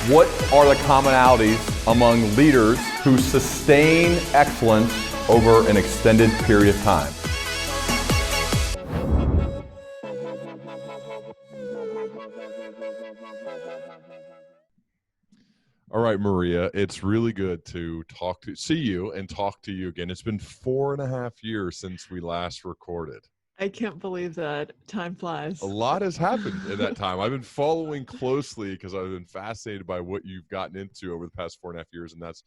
What are the commonalities among leaders who sustain excellence over an extended period of time? All right, Maria, it's really good to see you and talk to you again. It's been 4.5 years since we last recorded. I can't believe that. Time flies. A lot has happened in that time. I've been following closely because I've been fascinated by what you've gotten into over the past 4.5 years, and that's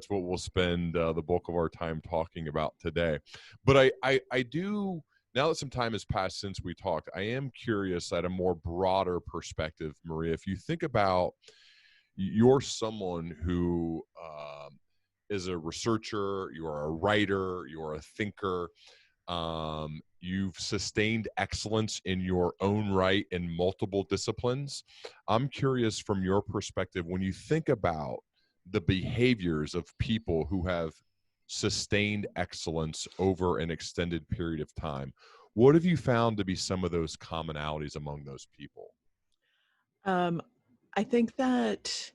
what we'll spend the bulk of our time talking about today. But I do, now that some time has passed since we talked, I am curious at a more broader perspective, Maria. If you think about, you're someone who is a researcher, you're a writer, you're a thinker. You've sustained excellence in your own right in multiple disciplines. I'm curious from your perspective, when you think about the behaviors of people who have sustained excellence over an extended period of time, what have you found to be some of those commonalities among those people? I think that,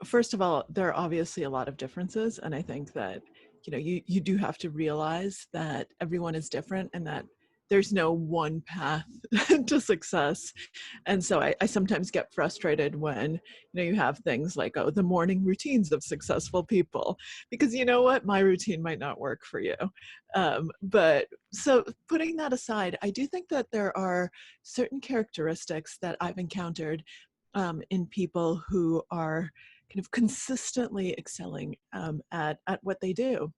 first of all, there are obviously a lot of differences. And I think that, you do have to realize that everyone is different and that there's no one path to success. And so I sometimes get frustrated when, you have things like, oh, the morning routines of successful people, because you know what, my routine might not work for you. But so putting that aside, I do think that there are certain characteristics that I've encountered in people who are kind of consistently excelling at what they do.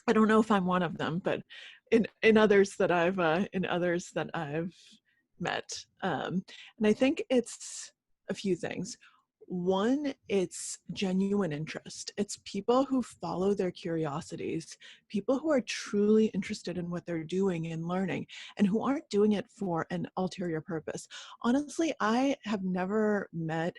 I don't know if I'm one of them, but in others that I've met, and I think it's a few things. One, it's genuine interest. It's people who follow their curiosities, people who are truly interested in what they're doing and learning, and who aren't doing it for an ulterior purpose. Honestly, I have never met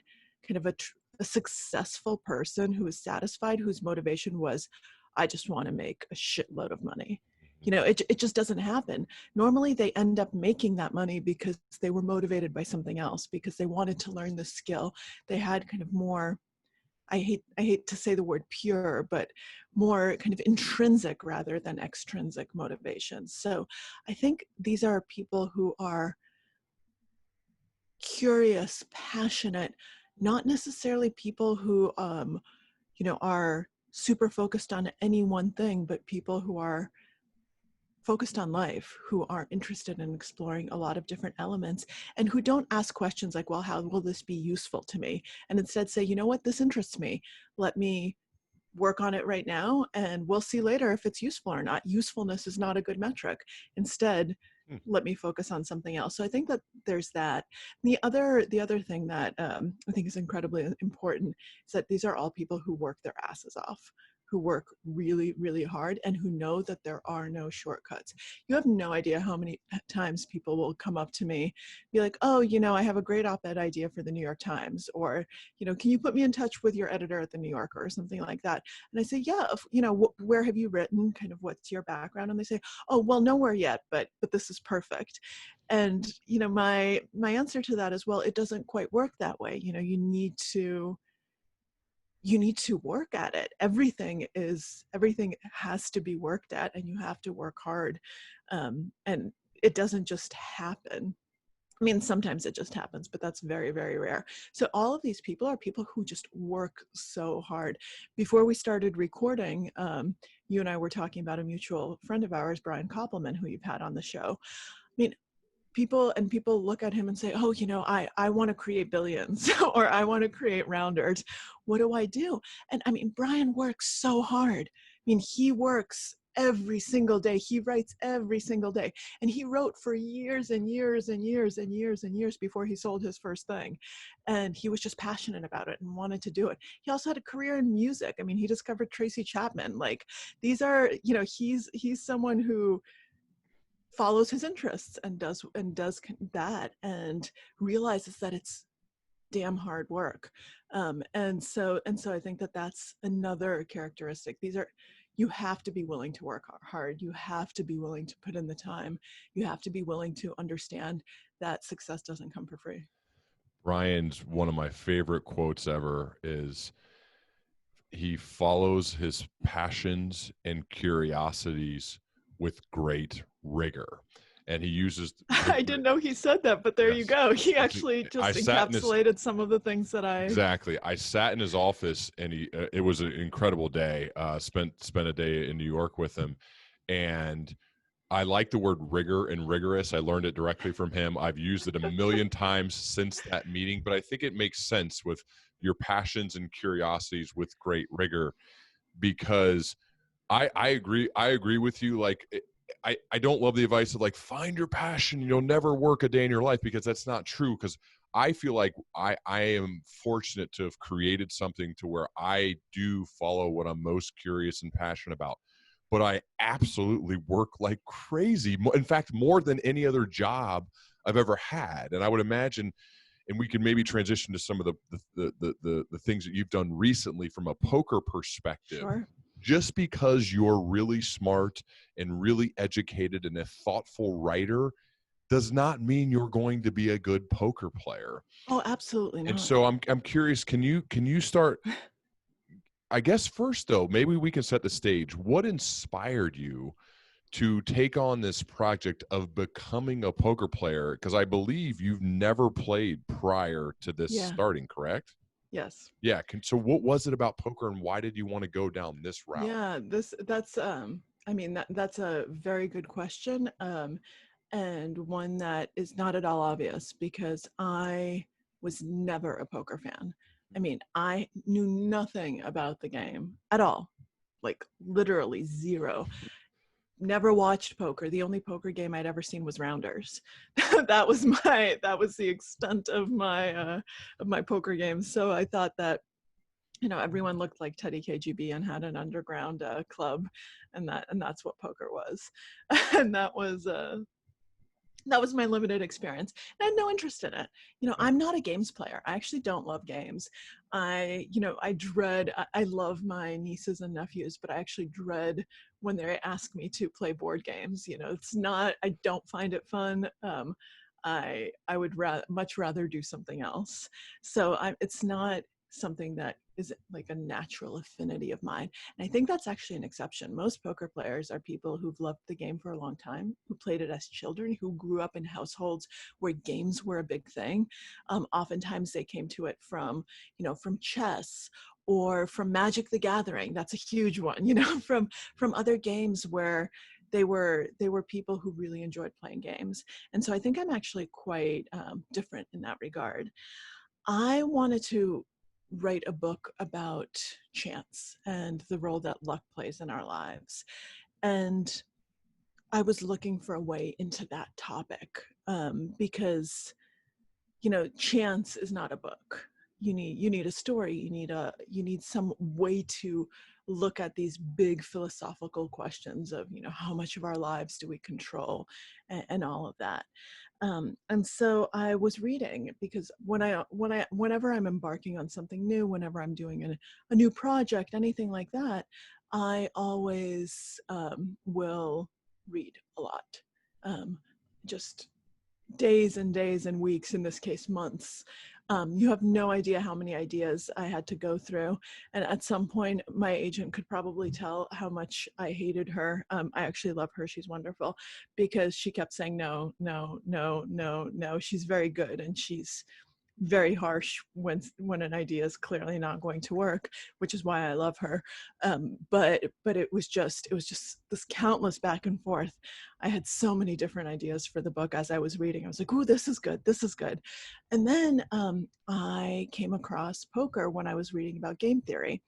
kind of a successful person who is satisfied, whose motivation was, I just want to make a shitload of money. It just doesn't happen. Normally they end up making that money because they were motivated by something else, because they wanted to learn the skill. They had kind of more, I hate to say the word pure, but more kind of intrinsic rather than extrinsic motivations. So I think these are people who are curious, passionate, not necessarily people who, are super focused on any one thing, but people who are focused on life, who are interested in exploring a lot of different elements, and who don't ask questions like, well, how will this be useful to me? And instead say, you know what, this interests me. Let me work on it right now, and we'll see later if it's useful or not. Usefulness is not a good metric. Instead, let me focus on something else. So I think that there's that. The other thing that I think is incredibly important is that these are all people who work their asses off, who work really, really hard, and who know that there are no shortcuts. You have no idea how many times people will come up to me, be like, oh, I have a great op-ed idea for the New York Times, or, can you put me in touch with your editor at the New Yorker or something like that? And I say, yeah, where have you written? Kind of what's your background? And they say, oh, well, nowhere yet, but this is perfect. And, my answer to that is, well, it doesn't quite work that way. You need to work at it. Everything has to be worked at, and you have to work hard. And it doesn't just happen. I mean, sometimes it just happens, but that's very, very rare. So all of these people are people who just work so hard. Before we started recording, you and I were talking about a mutual friend of ours, Brian Koppelman, who you've had on the show. I mean, people look at him and say, oh, I want to create billions or I want to create rounders. What do I do? And I mean, Brian works so hard. I mean, he works every single day. He writes every single day. And he wrote for years and years and years and years and years before he sold his first thing. And he was just passionate about it and wanted to do it. He also had a career in music. I mean, he discovered Tracy Chapman. Like, these are, he's someone who follows his interests and does that and realizes that it's damn hard work. And so I think that that's another characteristic. You have to be willing to work hard. You have to be willing to put in the time. You have to be willing to understand that success doesn't come for free. Ryan's one of my favorite quotes ever is he follows his passions and curiosities with great rigor. And he uses I didn't know he said that, but there you yes. go. He actually I just sat in his encapsulated some of the things that I exactly. I sat in his office, and it was an incredible day. Spent a day in New York with him, and I like the word rigor and rigorous. I learned it directly from him. I've used it a million times since that meeting, but I think it makes sense with your passions and curiosities with great rigor, because I agree. I agree with you. Like, I don't love the advice of like, find your passion, you'll never work a day in your life, because that's not true. Because I feel like I am fortunate to have created something to where I do follow what I'm most curious and passionate about. But I absolutely work like crazy. In fact, more than any other job I've ever had. And I would imagine, and we can maybe transition to some of the things that you've done recently from a poker perspective. Sure. Just because you're really smart and really educated and a thoughtful writer does not mean you're going to be a good poker player. Oh, absolutely And not. so I'm curious, can you start, I guess first though, maybe we can set the stage. What inspired you to take on this project of becoming a poker player? Because I believe you've never played prior to this Yeah. starting, correct? Yes. Yeah. So what was it about poker, and why did you want to go down this route? Yeah, that's I mean that's a very good question. And one that is not at all obvious, because I was never a poker fan. I mean, I knew nothing about the game at all. Like literally zero. Never watched poker. The only poker game I'd ever seen was Rounders. that was the extent of my poker games. So I thought that, you know, everyone looked like Teddy KGB and had an underground club, and that's what poker was. And that was my limited experience. And I had no interest in it. You know, I'm not a games player. I actually don't love games. I love my nieces and nephews, but I actually dread when they ask me to play board games. You know, I don't find it fun. I would much rather do something else. So it's not something that is like a natural affinity of mine. And I think that's actually an exception. Most poker players are people who've loved the game for a long time, who played it as children, who grew up in households where games were a big thing. Oftentimes they came to it from chess or from Magic the Gathering. That's a huge one, you know, from other games where they were people who really enjoyed playing games. And so I think I'm actually quite different in that regard. I wanted to write a book about chance and the role that luck plays in our lives. And I was looking for a way into that topic, because, you know, chance is not a book. You need a story. You need some way to look at these big philosophical questions of, you know, how much of our lives do we control, and all of that. And so I was reading, because whenever I'm embarking on something new, whenever I'm doing a new project, anything like that, I always will read a lot. Just days and days and weeks, in this case months. You have no idea how many ideas I had to go through. And at some point, my agent could probably tell how much I hated her. I actually love her. She's wonderful, because she kept saying, no, no, no, no, no. She's very good. And she's very harsh when an idea is clearly not going to work, which is why I love her. But it was just this countless back and forth. I had so many different ideas for the book as I was reading. I was like, "Ooh, this is good. This is good." And then I came across poker when I was reading about game theory,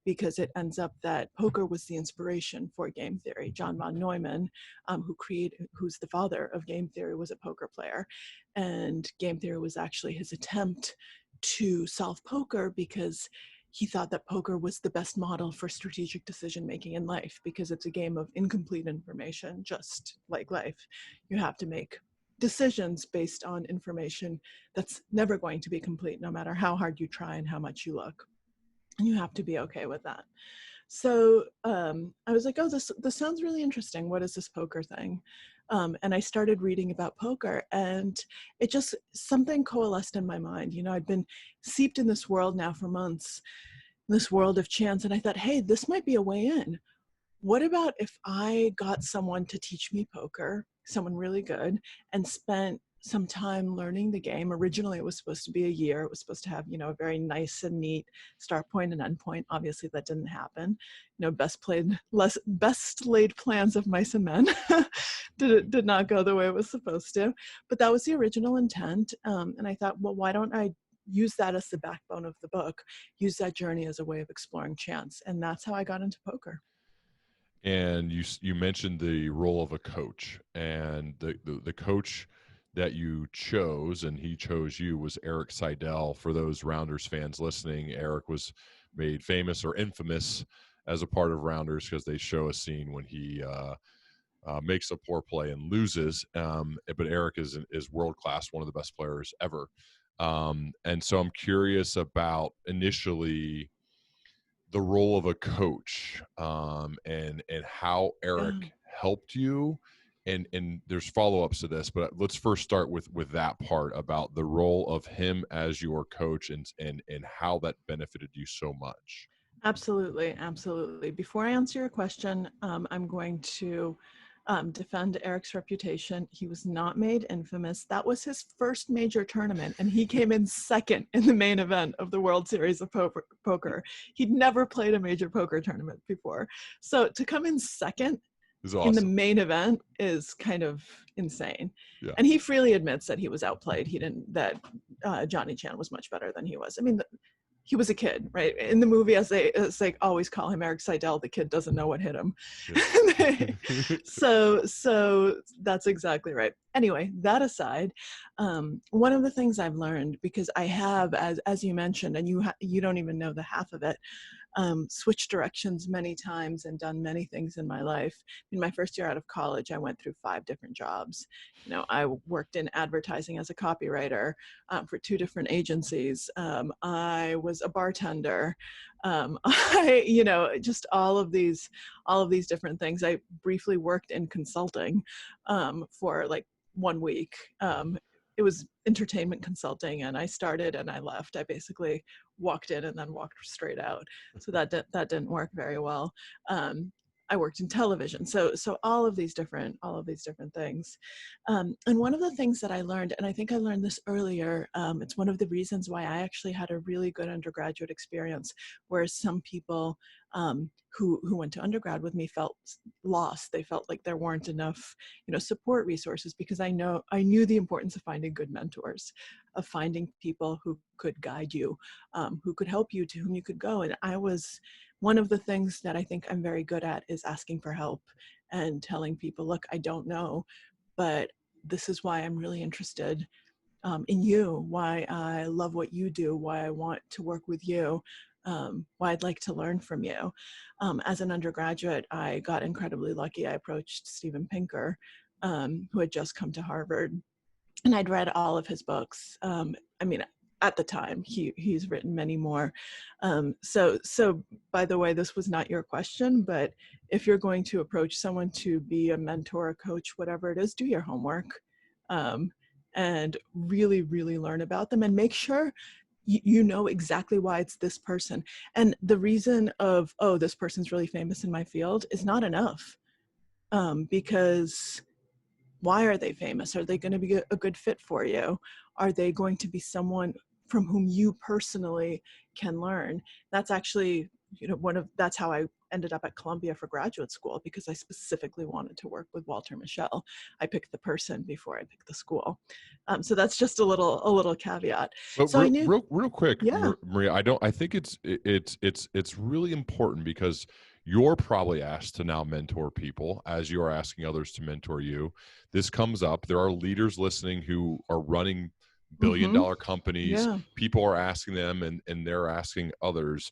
because it ends up that poker was the inspiration for game theory. John von Neumann, who's the father of game theory, was a poker player. And game theory was actually his attempt to solve poker, because he thought that poker was the best model for strategic decision making in life, because it's a game of incomplete information, just like life. You have to make decisions based on information that's never going to be complete, no matter how hard you try and how much you look. And you have to be okay with that. So I was like, oh, this sounds really interesting. What is this poker thing? And I started reading about poker, and it just, something coalesced in my mind. You know, I'd been seeped in this world now for months, this world of chance. And I thought, hey, this might be a way in. What about if I got someone to teach me poker, someone really good, and spent some time learning the game? Originally, it was supposed to be a year. It was supposed to have, you know, a very nice and neat start point and end point. Obviously, that didn't happen. You know, best laid plans of mice and men did not go the way it was supposed to. But that was the original intent. And I thought, well, why don't I use that as the backbone of the book, use that journey as a way of exploring chance? And that's how I got into poker. And you mentioned the role of a coach, and the coach that you chose, and he chose you, was Eric Seidel. For those Rounders fans listening, Eric was made famous or infamous as a part of Rounders because they show a scene when he makes a poor play and loses. But Eric is world class, one of the best players ever. And so I'm curious about initially the role of a coach, and how Eric helped you, and there's follow-ups to this, but let's first start with that part about the role of him as your coach, and how that benefited you so much. Absolutely. Before I answer your question, I'm going to defend Eric's reputation. He was not made infamous. That was his first major tournament, and he came in second in the main event of the World Series of Poker. He'd never played a major poker tournament before. So to come in second Awesome. in the main event is kind of insane. Yeah. And he freely admits that he was outplayed. That Johnny Chan was much better than he was. I mean, he was a kid, right? In the movie, as they always call him Eric Seidel, the kid doesn't know what hit him. Yeah. so that's exactly right. Anyway, that aside, one of the things I've learned, because I have, as you mentioned, and you don't even know the half of it, switched directions many times and done many things in my life. In my first year out of college, I went through 5 different jobs. You know, I worked in advertising as a copywriter for 2 different agencies. I was a bartender. Just all of these different things. I briefly worked in consulting for like 1 week. It was entertainment consulting, and I started and I left. I basically walked in and then walked straight out. So that didn't work very well. I worked in television. So all of these different things. And one of the things that I learned, and I think I learned this earlier, it's one of the reasons why I actually had a really good undergraduate experience, whereas some people who went to undergrad with me felt lost. They felt like there weren't enough, support resources, because I knew the importance of finding good mentors, of finding people who could guide you, who could help you, to whom you could go. And one of the things that I think I'm very good at is asking for help and telling people, look, I don't know, but this is why I'm really interested in you, why I love what you do, why I want to work with you, why I'd like to learn from you. As an undergraduate, I got incredibly lucky. I approached Steven Pinker, who had just come to Harvard, and I'd read all of his books. At the time, he's written many more. So by the way, this was not your question, but if you're going to approach someone to be a mentor, a coach, whatever it is, do your homework, and really, really learn about them, and make sure you know exactly why it's this person. And the reason of, oh, this person's really famous in my field is not enough, because why are they famous? Are they going to be a good fit for you? Are they going to be someone from whom you personally can learn? That's actually, that's how I ended up at Columbia for graduate school, because I specifically wanted to work with Walter Mischel. I picked the person before I picked the school. So that's just a little caveat. But so real quick, yeah. Maria, I think it's really important, because you're probably asked to now mentor people as you are asking others to mentor you. This comes up. There are leaders listening who are running billion-dollar companies. Yeah. People are asking them, and they're asking others.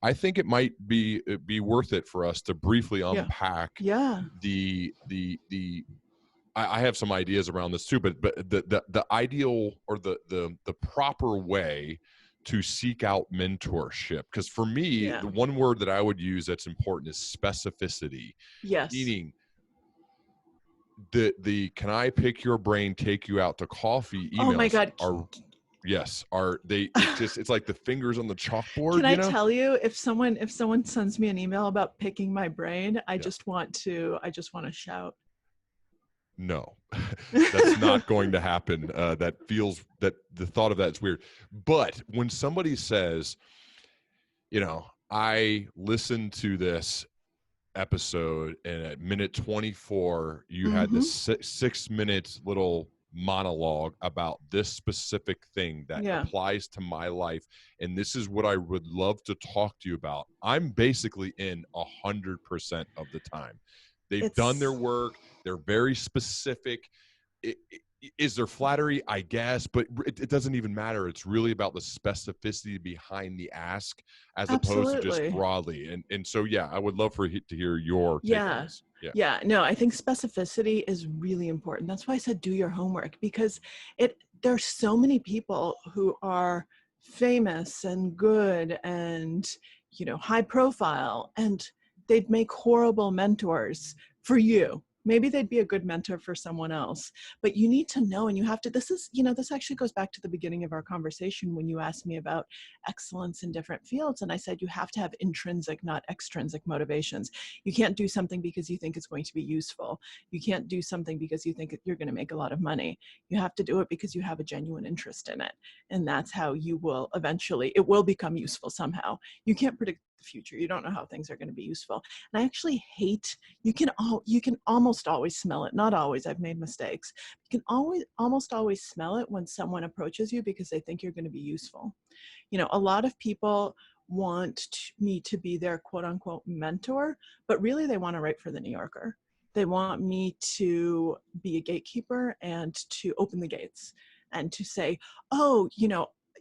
I think it might be worth it for us to briefly unpack the I have some ideas around this too, but the ideal, or the proper way to seek out mentorship. Because for me, the one word that I would use that's important is specificity. Yes. Meaning, the can I pick your brain, take you out to coffee emails Oh my God. it's like the fingers on the chalkboard, Can I you know? tell you, if someone sends me an email about picking my brain, I Yeah. just want to shout. No, that's not going to happen. That the thought of that is weird. But when somebody says, I listened to this episode and at minute 24, you had Mm-hmm. this 6 minute little monologue about this specific thing that Yeah. applies to my life, and this is what I would love to talk to you about. I'm basically in 100% of the time. They've done their work. They're very specific. Is there flattery? I guess, but it doesn't even matter. It's really about the specificity behind the ask as opposed to just broadly. And so, yeah, I would love to hear your take on this. Yeah. No, I think specificity is really important. That's why I said do your homework, because there's so many people who are famous and good and, high profile, and they'd make horrible mentors for you. Maybe they'd be a good mentor for someone else, but you need to know, and you have to, this actually goes back to the beginning of our conversation when you asked me about excellence in different fields. And I said, you have to have intrinsic, not extrinsic motivations. You can't do something because you think it's going to be useful. You can't do something because you think you're going to make a lot of money. You have to do it because you have a genuine interest in it. And that's how you will eventually, it will become useful somehow. You can't predict the future. You don't know how things are going to be useful. And I actually hate, you can almost always smell it. Not always, I've made mistakes. You can almost always smell it when someone approaches you because they think you're going to be useful. A lot of people want me to be their quote unquote mentor, but really they want to write for the New Yorker. They want me to be a gatekeeper and to open the gates and to say, oh,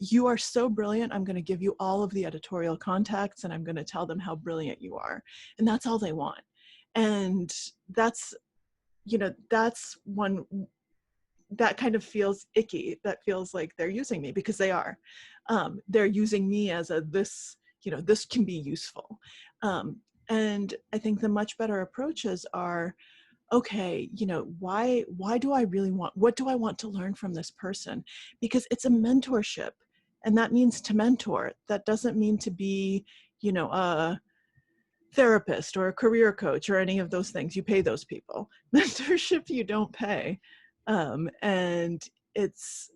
you are so brilliant. I'm going to give you all of the editorial contacts and I'm going to tell them how brilliant you are. And that's all they want. And that's one that kind of feels icky. That feels like they're using me, because they are. They're using me as this can be useful. And I think the much better approaches are, okay, why do I really what do I want to learn from this person? Because it's a mentorship, and that means to mentor. That doesn't mean to be, a therapist or a career coach or any of those things. You pay those people. Mentorship, you don't pay. And it's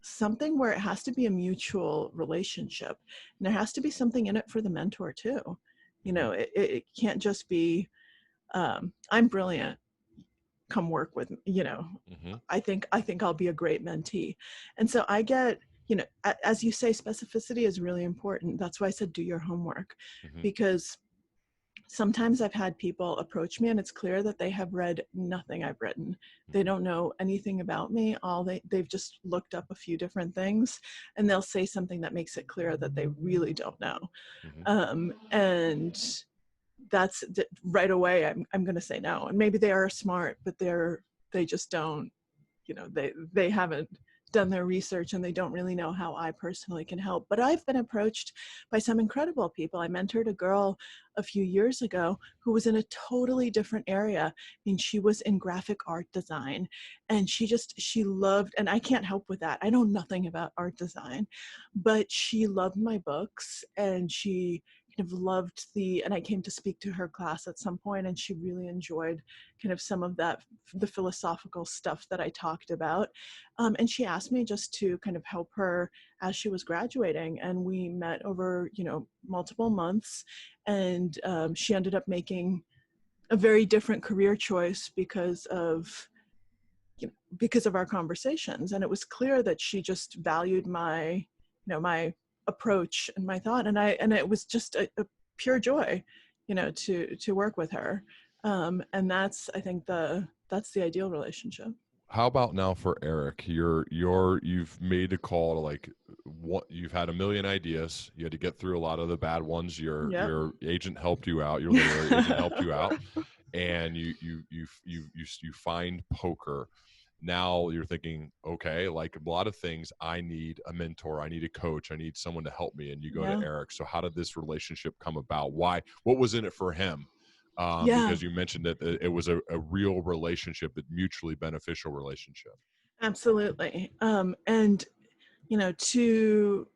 something where it has to be a mutual relationship, and there has to be something in it for the mentor too. It can't just be, I'm brilliant, come work with me. Mm-hmm. I think I'll be a great mentee. And so I get, as you say, specificity is really important. That's why I said do your homework, because sometimes I've had people approach me and it's clear that they have read nothing I've written. They don't know anything about me. They've just looked up a few different things, and they'll say something that makes it clear that they really don't know. And that's right away, I'm going to say no. And maybe they are smart, but they just don't, they haven't done their research, and they don't really know how I personally can help. But I've been approached by some incredible people. I mentored a girl a few years ago who was in a totally different area. I mean, she was in graphic art design, and she loved, and I can't help with that. I know nothing about art design, but she loved my books, and she kind of loved and I came to speak to her class at some point, and she really enjoyed kind of some of the philosophical stuff that I talked about. And she asked me just to kind of help her as she was graduating. And we met over, multiple months, and she ended up making a very different career choice because of our conversations. And it was clear that she just valued my approach and my thought, and it was just a pure joy, to work with her. And that's, I think, that's the ideal relationship. How about now for Eric? You've made a call to, like, what, you've had a million ideas. You had to get through a lot of the bad ones. Your agent helped you out. Your literary agent helped you out, and you find poker. Now you're thinking, okay, like a lot of things, I need a mentor, I need a coach, I need someone to help me, and you go to Eric. So how did this relationship come about? Why? What was in it for him? Yeah, because you mentioned that it was a real relationship, a mutually beneficial relationship. absolutely. And to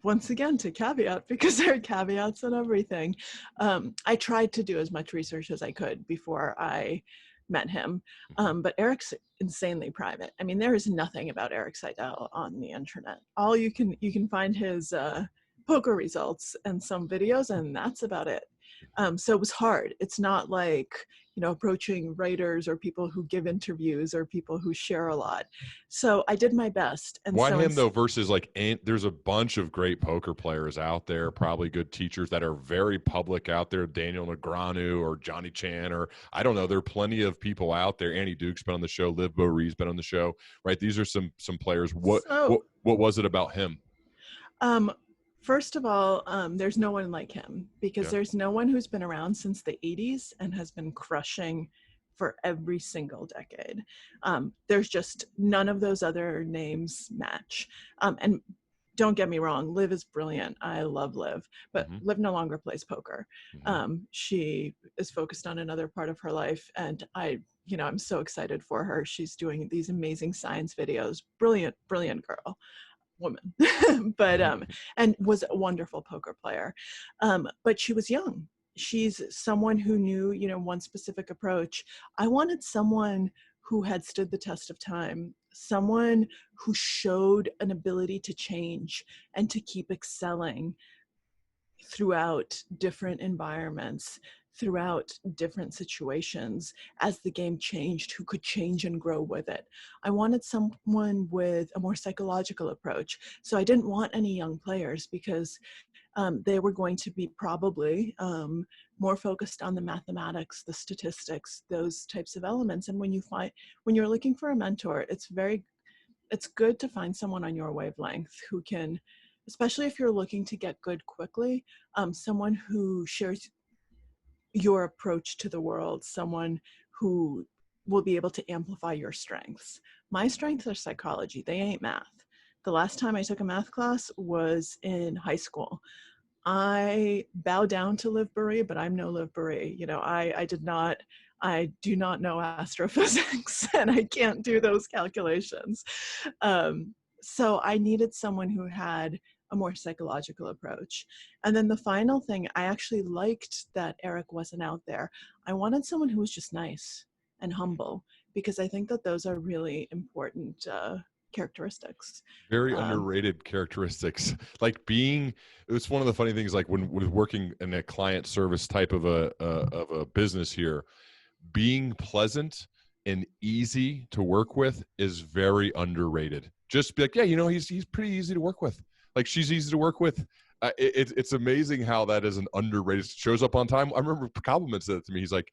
once again to caveat, because there are caveats and everything, I tried to do as much research as I could before I met him. But Eric's insanely private. I mean, there is nothing about Eric Seidel on the internet. All you can find his poker results and some videos, and that's about it. So it was hard. It's not like approaching writers or people who give interviews or people who share a lot. So I did my best. And Why so him though versus like there's a bunch of great poker players out there, probably good teachers that are very public out there, Daniel Negreanu or Johnny Chan, or I don't know, there are plenty of people out there. Andy Duke's been on the show, Liv Boerree's been on the show, right? These are some players. What was it about him? First of all, there's no one like him, because there's no one who's been around since the 80s and has been crushing for every single decade. There's just none of those other names match. And don't get me wrong, Liv is brilliant. I love Liv, but Liv no longer plays poker. She is focused on another part of her life, and I'm so excited for her. She's doing these amazing science videos. Brilliant, brilliant girl. Woman. But and was a wonderful poker player, but she was young. She's someone who knew one specific approach. I wanted someone who had stood the test of time, someone who showed an ability to change and to keep excelling throughout different environments, throughout different situations, as the game changed, who could change and grow with it. I wanted someone with a more psychological approach. So I didn't want any young players, because they were going to be probably more focused on the mathematics, the statistics, those types of elements. And when you're looking for a mentor, it's good to find someone on your wavelength who can, especially if you're looking to get good quickly, someone who shares your approach to the world, someone who will be able to amplify your strengths. My strengths are psychology. They ain't math. The last time I took a math class was in high school. I bow down to Liv Boerree, but I'm no Liv Boerree. I do not know astrophysics, and I can't do those calculations. So I needed someone who had a more psychological approach. And then the final thing, I actually liked that Eric wasn't out there. I wanted someone who was just nice and humble, because I think that those are really important characteristics. Very underrated characteristics. Like it's one of the funny things, like when working in a client service type of a business here, being pleasant and easy to work with is very underrated. Just be like, yeah, he's pretty easy to work with. Like, she's easy to work with. It's amazing how that is an underrated. Shows up on time. I remember Koppelman said it to me. He's like,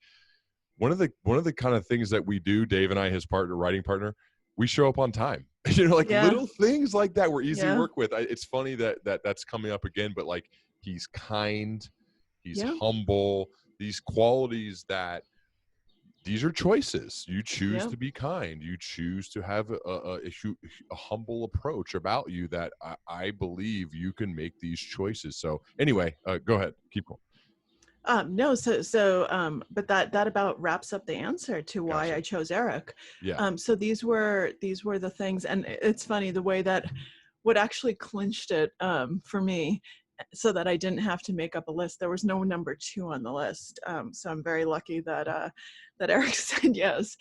one of the kind of things that we do, Dave and I, his writing partner, we show up on time. Little things like that we're easy to work with. It's funny that's coming up again, but like, he's kind, he's humble. These qualities that. These are choices. You choose to be kind. You choose to have a humble approach about you that I believe you can make these choices. So anyway, go ahead. Keep going. No, but that about wraps up the answer to why I chose Eric. Yeah. So these were the things, and it's funny the way that what actually clinched it for me, so that I didn't have to make up a list. There was no number 2 on the list. So I'm very lucky that Eric said yes.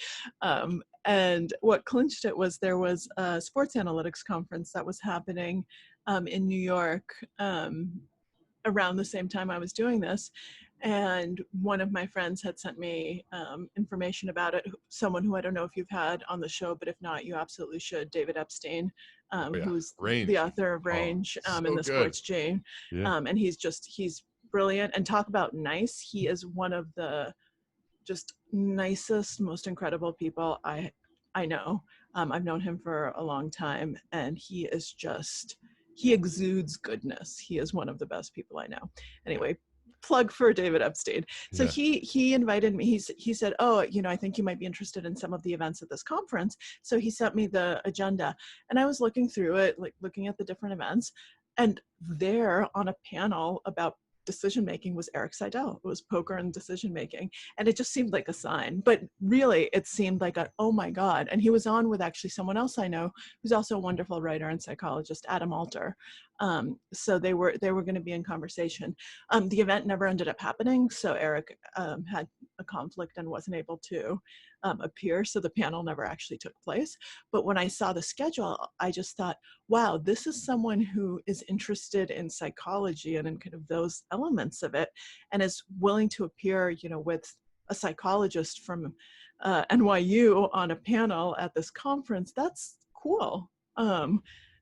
And what clinched it was there was a sports analytics conference that was happening in New York around the same time I was doing this. And one of my friends had sent me information about it, someone who I don't know if you've had on the show, but if not, you absolutely should, David Epstein, who's Range. the author of Range in the Sports Gene. And he's brilliant. And talk about nice. He is one of the just nicest, most incredible people I know. I've known him for a long time, and he exudes goodness. He is one of the best people I know. Anyway, plug for David Epstein. So he invited me. He said, oh, I think you might be interested in some of the events at this conference. So he sent me the agenda, and I was looking through it, like looking at the different events, and there on a panel about decision-making was Eric Seidel. It was poker and decision-making. And it just seemed like a sign, but really it seemed like oh my God. And he was on with actually someone else I know, who's also a wonderful writer and psychologist, Adam Alter. So they were going to be in conversation. The event never ended up happening. So Eric had a conflict and wasn't able to appear. So the panel never actually took place. But when I saw the schedule, I just thought, wow, this is someone who is interested in psychology and in kind of those elements of it, and is willing to appear, with a psychologist from NYU on a panel at this conference. That's cool.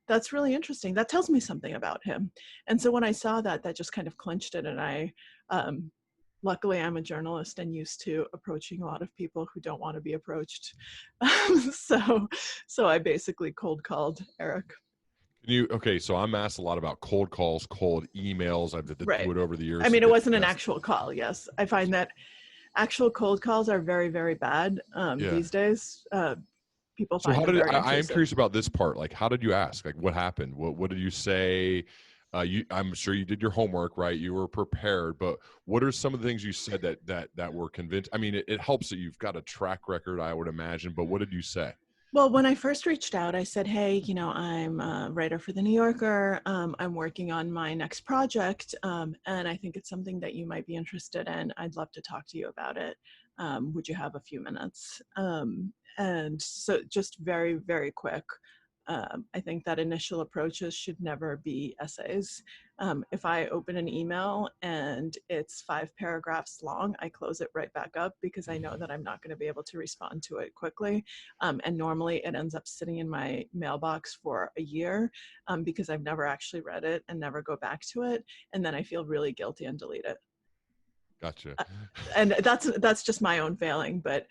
That's really interesting. That tells me something about him. And so when I saw that, that just kind of clinched it. And I, luckily I'm a journalist and used to approaching a lot of people who don't want to be approached. So I basically cold called Eric. Okay, so I'm asked a lot about cold calls, cold emails. I've had to do it over the years. I mean, it wasn't an actual call. Yes. I find that actual cold calls are very, very bad these days. People find it very intrusive. I am curious about this part. Like, how did you ask? Like, what happened? What did you say? I'm sure you did your homework, right? You were prepared, but what are some of the things you said that were convinced? I mean, it helps that you've got a track record, I would imagine, but what did you say? Well, when I first reached out, I said, hey, I'm a writer for The New Yorker. I'm working on my next project, and I think it's something that you might be interested in. I'd love to talk to you about it. Would you have a few minutes? And so just very, very quick. I think that initial approaches should never be essays. If I open an email and it's 5 paragraphs long, I close it right back up because I know that I'm not going to be able to respond to it quickly. And normally it ends up sitting in my mailbox for a year because I've never actually read it and never go back to it. And then I feel really guilty and delete it. Gotcha. And that's just my own failing, but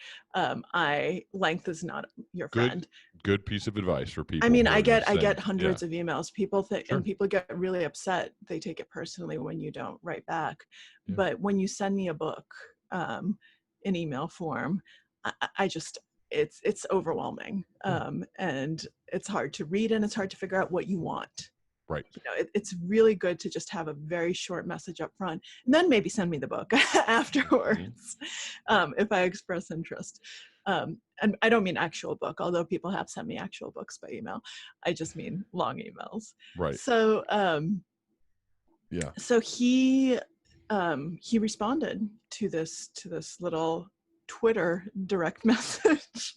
length is not your friend. Good piece of advice for people. I mean, I get hundreds of emails. People think, and people get really upset. They take it personally when you don't write back. Yeah. But when you send me a book in email form, I just it's overwhelming, and it's hard to read and it's hard to figure out what you want. Right. It's really good to just have a very short message up front and then maybe send me the book afterwards if I express interest. And I don't mean actual book, although people have sent me actual books by email. I just mean long emails. Right. So, So he responded to this little Twitter direct message.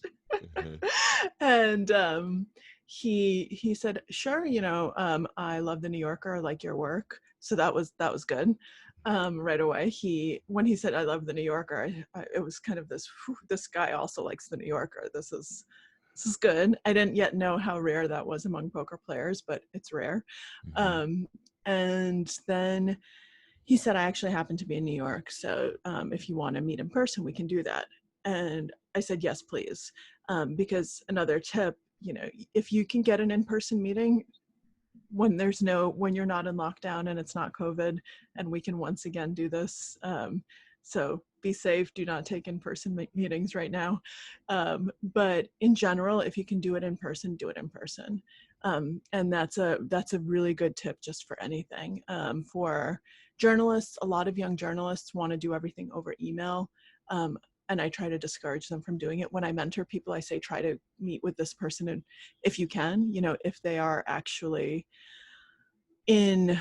And he said, sure, I love The New Yorker, I like your work. So that was good. Right away, when he said I love The New Yorker, it was kind of this guy also likes The New Yorker. This is good. I didn't yet know how rare that was among poker players, but it's rare. Mm-hmm. And then he said, I actually happen to be in New York, so if you want to meet in person, we can do that. And I said, yes, please. Because another tip, if you can get an in-person meeting when you're not in lockdown and it's not COVID, and we can once again do this. So be safe, do not take in-person meetings right now. But in general, if you can do it in person, do it in person. And that's a really good tip just for anything. For journalists, a lot of young journalists want to do everything over email. And I try to discourage them from doing it. When I mentor people, I say, try to meet with this person. And if you can, if they are actually in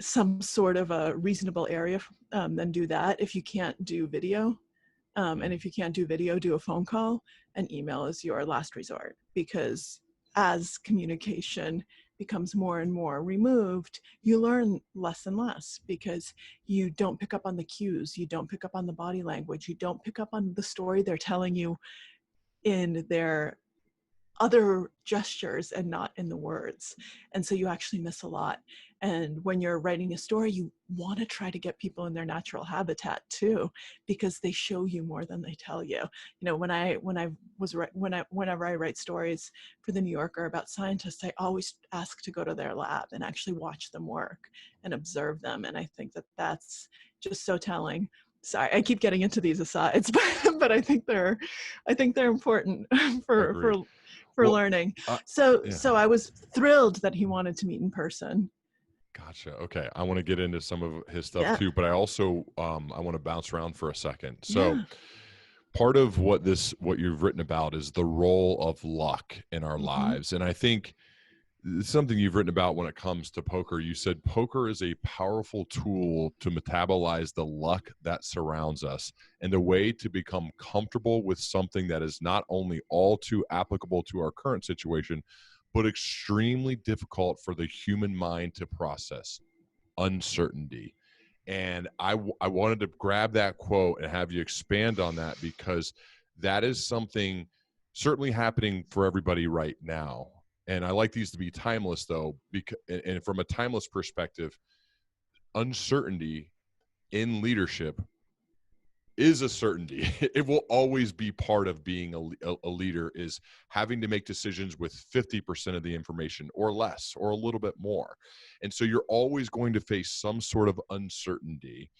some sort of a reasonable area, then do that. If you can't do video, and if you can't do video, do a phone call, and email is your last resort, because as communication becomes more and more removed, you learn less and less because you don't pick up on the cues, you don't pick up on the body language, you don't pick up on the story they're telling you in their other gestures and not in the words. And so you actually miss a lot. And when you're writing a story, you want to try to get people in their natural habitat too, because they show you more than they tell you. Whenever I write stories for The New Yorker about scientists, I always ask to go to their lab and actually watch them work and observe them. And I think that that's just so telling. Sorry, I keep getting into these asides, but I think they're important for learning. So I was thrilled that he wanted to meet in person. Gotcha. Okay. I want to get into some of his stuff Yeah. too, but I also I want to bounce around for a second. So Yeah. part of what you've written about is the role of luck in our Hmm. lives. And I think it's something you've written about when it comes to poker. You said poker is a powerful tool to metabolize the luck that surrounds us and a way to become comfortable with something that is not only all too applicable to our current situation, but extremely difficult for the human mind to process: uncertainty. And I wanted to grab that quote and have you expand on that, because that is something certainly happening for everybody right now. And I like these to be timeless, though, because, and from a timeless perspective, uncertainty in leadership is a certainty. It will always be part of being a leader, is having to make decisions with 50% of the information or less or a little bit more. And so you're always going to face some sort of uncertainty.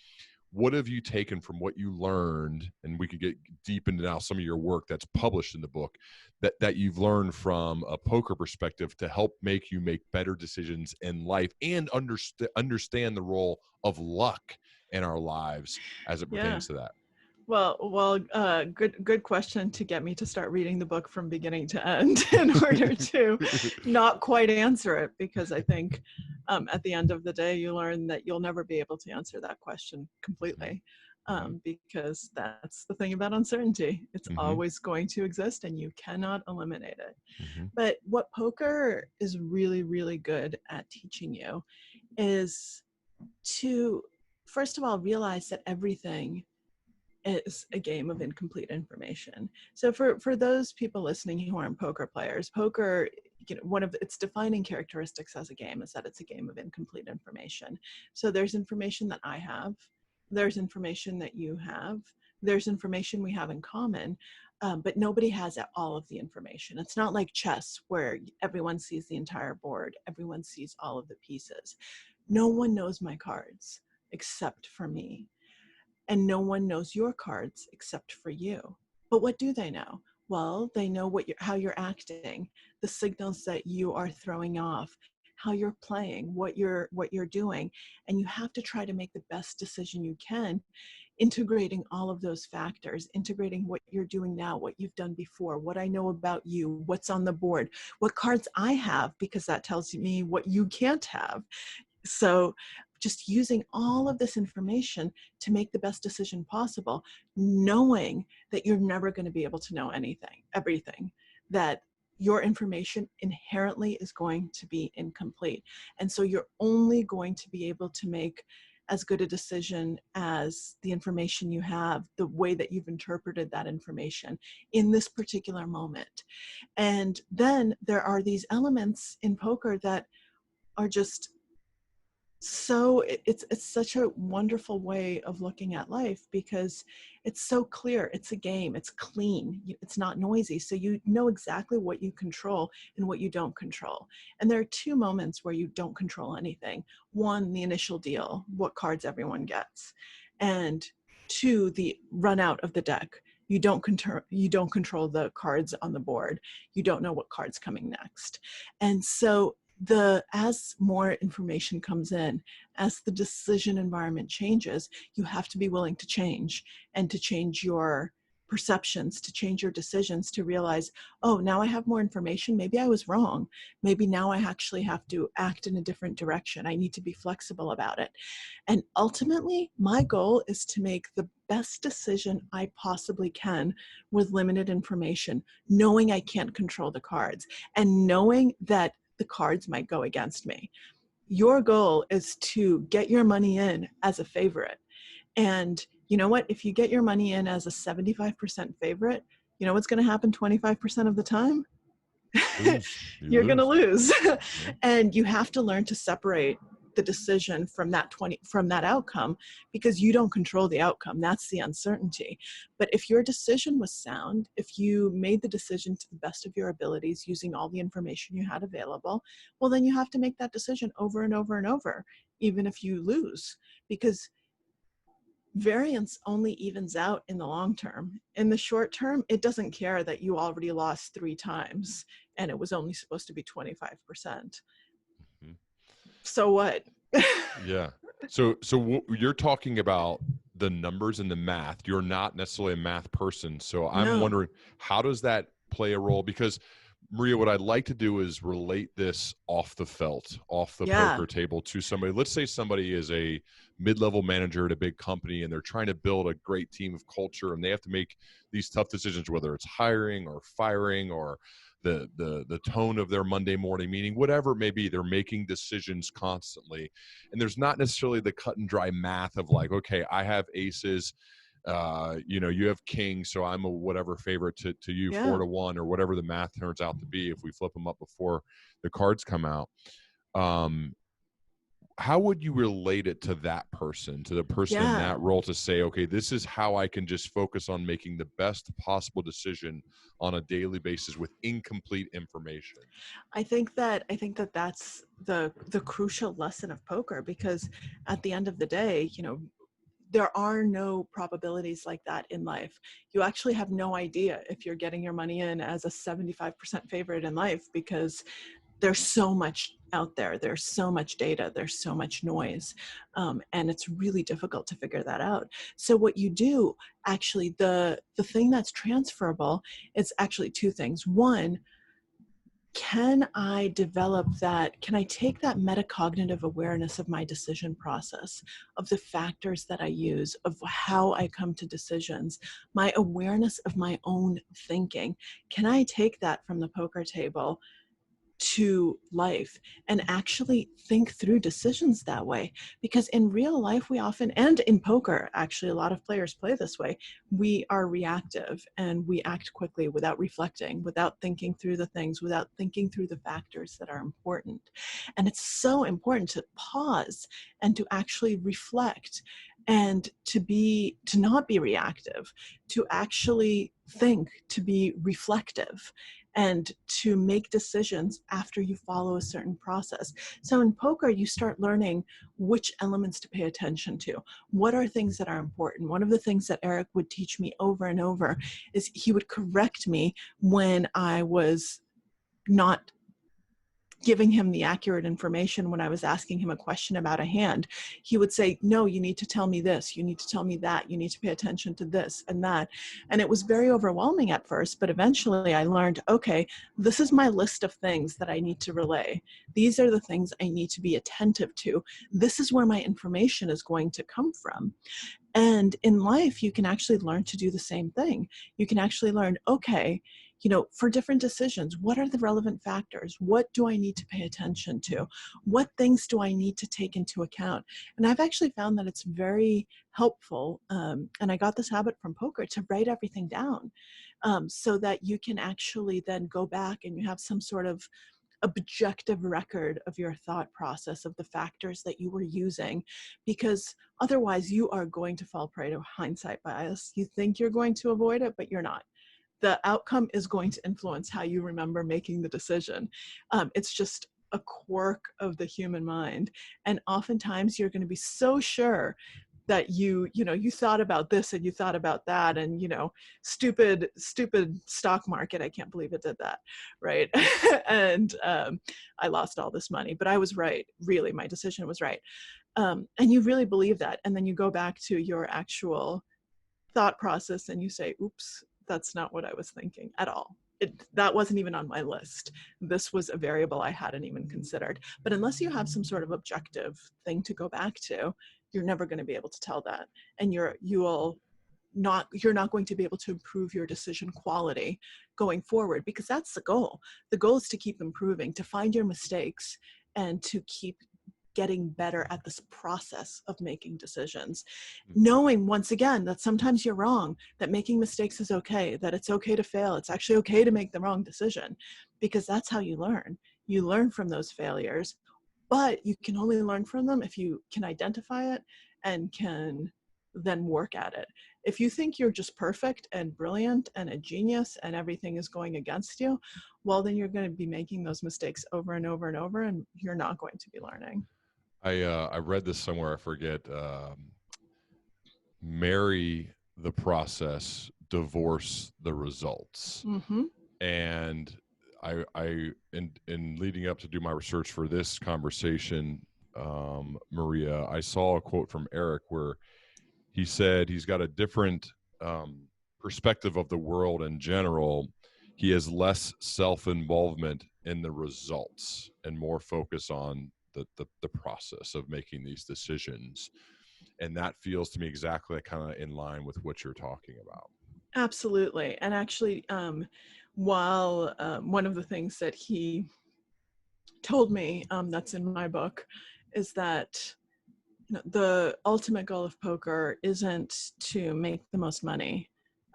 What have you taken from what you learned, and we could get deep into now some of your work that's published in the book, that you've learned from a poker perspective to help make you make better decisions in life and understand the role of luck in our lives as it Yeah. pertains to that? Good question to get me to start reading the book from beginning to end in order to not quite answer it, because I think at the end of the day, you learn that you'll never be able to answer that question completely, because that's the thing about uncertainty. It's Mm-hmm. always going to exist and you cannot eliminate it. Mm-hmm. But what poker is really, really good at teaching you is to, first of all, realize that everything is a game of incomplete information. So for those people listening who aren't poker players, poker, one of its defining characteristics as a game is that it's a game of incomplete information. So there's information that I have, there's information that you have, there's information we have in common, but nobody has all of the information. It's not like chess where everyone sees the entire board, everyone sees all of the pieces. No one knows my cards except for me. And no one knows your cards except for you. But what do they know? Well, they know how you're acting, the signals that you are throwing off, how you're playing, what you're doing, and you have to try to make the best decision you can, integrating all of those factors, integrating what you're doing now, what you've done before, what I know about you, what's on the board, what cards I have, because that tells me what you can't have. So just using all of this information to make the best decision possible, knowing that you're never going to be able to know everything, that your information inherently is going to be incomplete. And so you're only going to be able to make as good a decision as the information you have, the way that you've interpreted that information in this particular moment. And then there are these elements in poker that are just it's such a wonderful way of looking at life, because it's so clear. It's a game. It's clean. It's not noisy. So you know exactly what you control and what you don't control. And there are two moments where you don't control anything. One, the initial deal, what cards everyone gets, and two, the run out of the deck. You don't control the cards on the board. You don't know what card's coming next. And so as more information comes in, as the decision environment changes, you have to be willing to change, and to change your perceptions, to change your decisions, to realize, oh, now I have more information. Maybe I was wrong. Maybe now I actually have to act in a different direction. I need to be flexible about it. And ultimately, my goal is to make the best decision I possibly can with limited information, knowing I can't control the cards, and knowing that the cards might go against me. Your goal is to get your money in as a favorite. And you know what? If you get your money in as a 75% favorite, you know what's going to happen 25% of the time? You're going to lose. And you have to learn to separate the decision from that outcome, because you don't control the outcome. That's the uncertainty. But if your decision was sound, if you made the decision to the best of your abilities using all the information you had available, well, then you have to make that decision over and over and over, even if you lose, because variance only evens out in the long term. In the short term, it doesn't care that you already lost 3 times and it was only supposed to be 25%. So what? Yeah. So you're talking about the numbers and the math. You're not necessarily a math person. So I'm No. wondering, how does that play a role? Because Maria, what I'd like to do is relate this off the felt, off the Yeah. poker table to somebody. Let's say somebody is a mid-level manager at a big company and they're trying to build a great team of culture and they have to make these tough decisions, whether it's hiring or firing or the tone of their Monday morning meeting, whatever it may be. They're making decisions constantly. And there's not necessarily the cut and dry math of like, okay, I have aces, you have kings, so I'm a whatever favorite to you, Yeah. 4-1 or whatever the math turns out to be if we flip them up before the cards come out. How would you relate it to that person, to the person in Yeah. that role, to say, okay, this is how I can just focus on making the best possible decision on a daily basis with incomplete information? I think that that's the crucial lesson of poker, because at the end of the day, there are no probabilities like that in life. You actually have no idea if you're getting your money in as a 75% favorite in life, because there's so much out there. There's so much data. There's so much noise. And it's really difficult to figure that out. So what you do, actually, the thing that's transferable is actually two things. One, can I develop that? Can I take that metacognitive awareness of my decision process, of the factors that I use, of how I come to decisions, my awareness of my own thinking? Can I take that from the poker table to life and actually think through decisions that way? Because in real life, we often, and in poker, actually, a lot of players play this way. We are reactive and we act quickly without reflecting, without thinking through the things, without thinking through the factors that are important. And it's so important to pause and to actually reflect, and to not be reactive, to actually think, to be reflective, and to make decisions after you follow a certain process. So in poker, you start learning which elements to pay attention to. What are things that are important? One of the things that Eric would teach me over and over is he would correct me when I was not giving him the accurate information. When I was asking him a question about a hand, he would say, no, you need to tell me this, you need to tell me that, you need to pay attention to this and that. And it was very overwhelming at first, but eventually I learned, okay, this is my list of things that I need to relay. These are the things I need to be attentive to. This is where my information is going to come from. And in life, you can actually learn to do the same thing. You can actually learn, okay, for different decisions, what are the relevant factors? What do I need to pay attention to? What things do I need to take into account? And I've actually found that it's very helpful, and I got this habit from poker, to write everything down, so that you can actually then go back and you have some sort of objective record of your thought process, of the factors that you were using, because otherwise you are going to fall prey to hindsight bias. You think you're going to avoid it, but you're not. The outcome is going to influence how you remember making the decision. It's just a quirk of the human mind. And oftentimes you're going to be so sure that you thought about this and you thought about that, and stupid stock market, I can't believe it did that, right? And I lost all this money, but I was right. Really, my decision was right. And you really believe that, and then you go back to your actual thought process and you say, oops, that's not what I was thinking at all. That wasn't even on my list. This was a variable I hadn't even considered. But unless you have some sort of objective thing to go back to, you're never going to be able to tell that. And you're not going to be able to improve your decision quality going forward, because that's the goal. The goal is to keep improving, to find your mistakes, and to keep getting better at this process of making decisions. Knowing, once again, that sometimes you're wrong, that making mistakes is okay, that it's okay to fail. It's actually okay to make the wrong decision, because that's how you learn. You learn from those failures, but you can only learn from them if you can identify it and can then work at it. If you think you're just perfect and brilliant and a genius and everything is going against you, well, then you're going to be making those mistakes over and over and over, and you're not going to be learning. I read this somewhere, I forget. Marry the process, divorce the results. Mm-hmm. And I in leading up to do my research for this conversation, Maria, I saw a quote from Eric where he said he's got a different perspective of the world in general. He has less self-involvement in the results and more focus on the process of making these decisions. And that feels to me exactly kind of in line with what you're talking about. Absolutely. And actually, while one of the things that he told me, that's in my book, is that the ultimate goal of poker isn't to make the most money.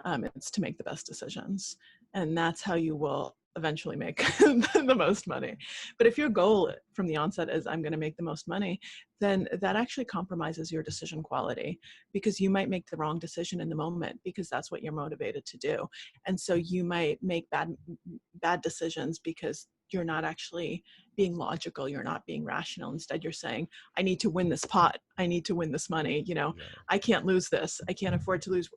It's to make the best decisions. And that's how you will eventually make the most money. But if your goal from the onset is I'm going to make the most money, then that actually compromises your decision quality, because you might make the wrong decision in the moment because that's what you're motivated to do. And so you might make bad decisions because you're not actually being logical, you're not being rational. Instead, you're saying, I need to win this pot, I need to win this money, I can't lose this, I can't afford to lose